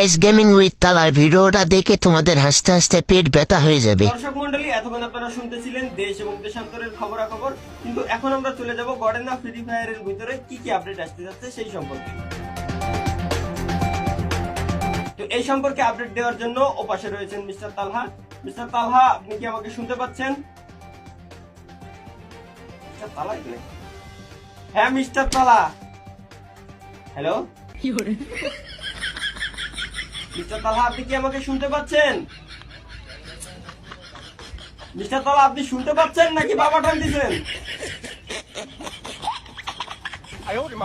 S gaming with তালার ভিডিওটা দেখে তোমাদের হাসতে হাসতে পেট ব্যথা হয়ে যাবে। দর্শক মন্ডলী, এতক্ষণ আপনারা শুনতেছিলেন দেশ এবং দেশান্তরের খবরাখবর, কিন্তু এখন আমরা চলে যাব গডেনা ফ্রি ফায়ারের ভিতরে কি কি আপডেট আসতে যাচ্ছে সেই সম্পর্কে। তো এই সম্পর্কে আপডেট দেওয়ার জন্য ওপাশে রয়েছেন মিস্টার তালহা। মিস্টার তালহা, আপনি কি আমাকে শুনতে পাচ্ছেন? মিস্টার তালহা এখানে? হ্যাঁ মিস্টার তালহা, হ্যালো মিস্টার তালহা, আপনি কি আমাকে শুনতে পাচ্ছেন? মিস্টার তালহা, আপনি শুনতে পাচ্ছেন নাকি বাবা টান দিছেন?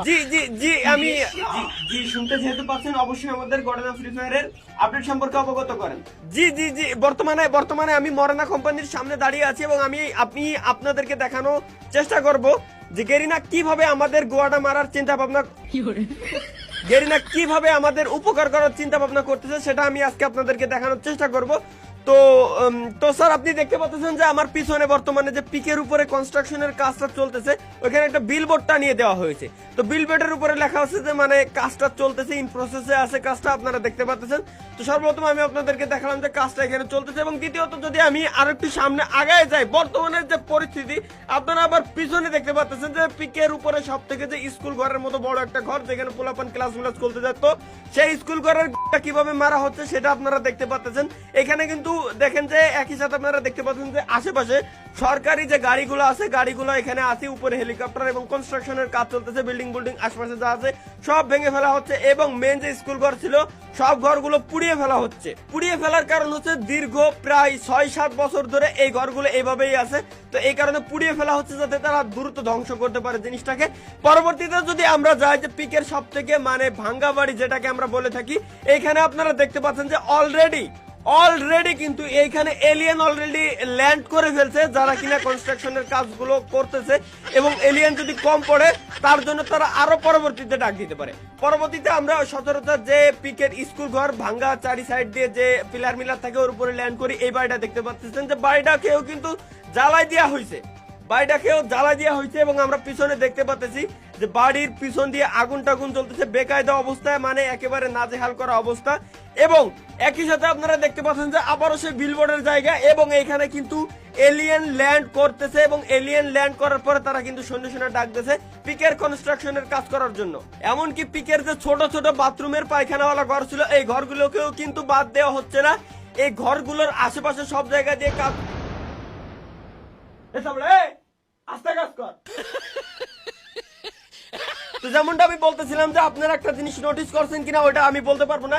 জি জি জি আমি জি শুনতে যেহেতু পাচ্ছেন, অবশ্যই আমাদের গডেনা ফ্রি ফায়ারের আপডেট সম্পর্কে অবগত করেন। জি জি জি বর্তমানে আমি মরেনা কোম্পানির সামনে দাঁড়িয়ে আছি এবং আপনি আপনাদেরকে দেখানো চেষ্টা করব যে গেরিনা কিভাবে আমাদের গোয়াটা মারার চিন্তা ভাবনা, গেরিনা কিভাবে আমাদের উপকার করার চিন্তা ভাবনা করতেছে সেটা আমি আজকে আপনাদেরকে দেখানোর চেষ্টা করব। তো স্যার, আপনি দেখতে পাচ্ছেন যে আমার পিছনে বর্তমানে যে পিকের উপরে কনস্ট্রাকশনের কাজটা চলতেছে, ওইখানে একটা বিলবোর্ড টানিয়ে দেওয়া হয়েছে। তো বিলবোর্ডের উপরে লেখা আছে যে মানে কাজটা চলতেছে, ইন প্রসেসে আছে কাজটা, আপনারা দেখতে পাচ্ছেন। তো সর্বপ্রথম আমি আপনাদেরকে দেখালাম যে কাজটা এখানে চলতেছে, এবং দ্বিতীয়ত যদি আমি আরেকটু সামনে আগায় যাই, বর্তমানের যে পরিস্থিতি আপনারা আবার পিছনে দেখতে পাচ্ছেন যে পিকের উপরে সব থেকে যে স্কুল ঘরের মতো বড় একটা ঘর, যেখানে পোলাপান ক্লাস চলতে যেত, সেই স্কুল ঘরের কিভাবে মারা হচ্ছে সেটা আপনারা দেখতে পাচ্ছেন। এখানে কিন্তু দেখেন যে একই সাথে আপনারা দেখতে পাচ্ছেন যে আশেপাশে সরকারি যে গাড়িগুলো আছে, গাড়িগুলো এখানে আছে, উপরে হেলিকপ্টার এবং কনস্ট্রাকশনের কাজ চলতেছে। বিল্ডিং আশপাশে যা আছে সব ভেঙে ফেলা হচ্ছে, এবং মেন যে স্কুল ঘর ছিল সব ঘরগুলো পুড়িয়ে ফেলা হচ্ছে। পুড়িয়ে ফেলার কারণ হচ্ছে দীর্ঘ প্রায় 6-7 বছর ধরে এই ঘরগুলো এইভাবেই আছে। তো এই কারণে পুড়িয়ে ফেলা হচ্ছে যাতে তারা দ্রুত ধ্বংস করতে পারে জিনিসটাকে। পরবর্তীতে যদি আমরা যাই যে পিকের সব থেকে মানে ভাঙ্গা বাড়ি যেটাকে আমরা বলে থাকি, এইখানে আপনারা দেখতে পাচ্ছেন যে অলরেডি কিন্তু এইখানে এলিয়েন অলরেডি ল্যান্ড করে ফেলছে, যারা কিনা কনস্ট্রাকশনের কাজগুলো করতেছে। এবং এলিয়েন যদি কম পড়ে তার জন্য তারা আরো পরবর্তীতে ডাক দিতে পারে। পরবর্তীতে আমরা সচরাচর যে পিকের স্কুল ঘর ভাঙ্গা চারি সাইড দিয়ে যে পিলার মিলার থাকে ওর উপরে ল্যান্ড করি, এই বাড়িটা দেখতে পাচ্ছেন যে বাড়িটাকেও কিন্তু জ্বালাই দেওয়া হয়েছে, এবং আমরা পিছনে দেখতে পাচ্ছি যে বাড়ির পিছন দিয়ে আগুন টাগুন চলতেছে বেকায়দা অবস্থায়, মানে একেবারে নাজেহাল করা অবস্থা। এবং একই সাথে আপনারা দেখতে পাচ্ছেন যে আবারও সেই বিলবোর্ডের জায়গা, এবং এইখানে কিন্তু এলিয়েন ল্যান্ড করতেছে, এবং এলিয়েন ল্যান্ড করার পরে তারা কিন্তু সৈন্য ডাক দিয়েছে পিকের কনস্ট্রাকশনের কাজ করার জন্য। এমনকি পিকের যে ছোট ছোট বাথরুমের পায়খানাওয়ালা ঘর ছিল, এই ঘরগুলোকেও কিন্তু বাদ দেওয়া হচ্ছে না। এই ঘরগুলোর আশেপাশে সব জায়গা দিয়ে কাজ, আস্তে কাজ কর। তো যেমনটা আমি বলতেছিলাম যে আপনারা একটা জিনিস নোটিস করছেন কিনা ওটা আমি বলতে পারবো না।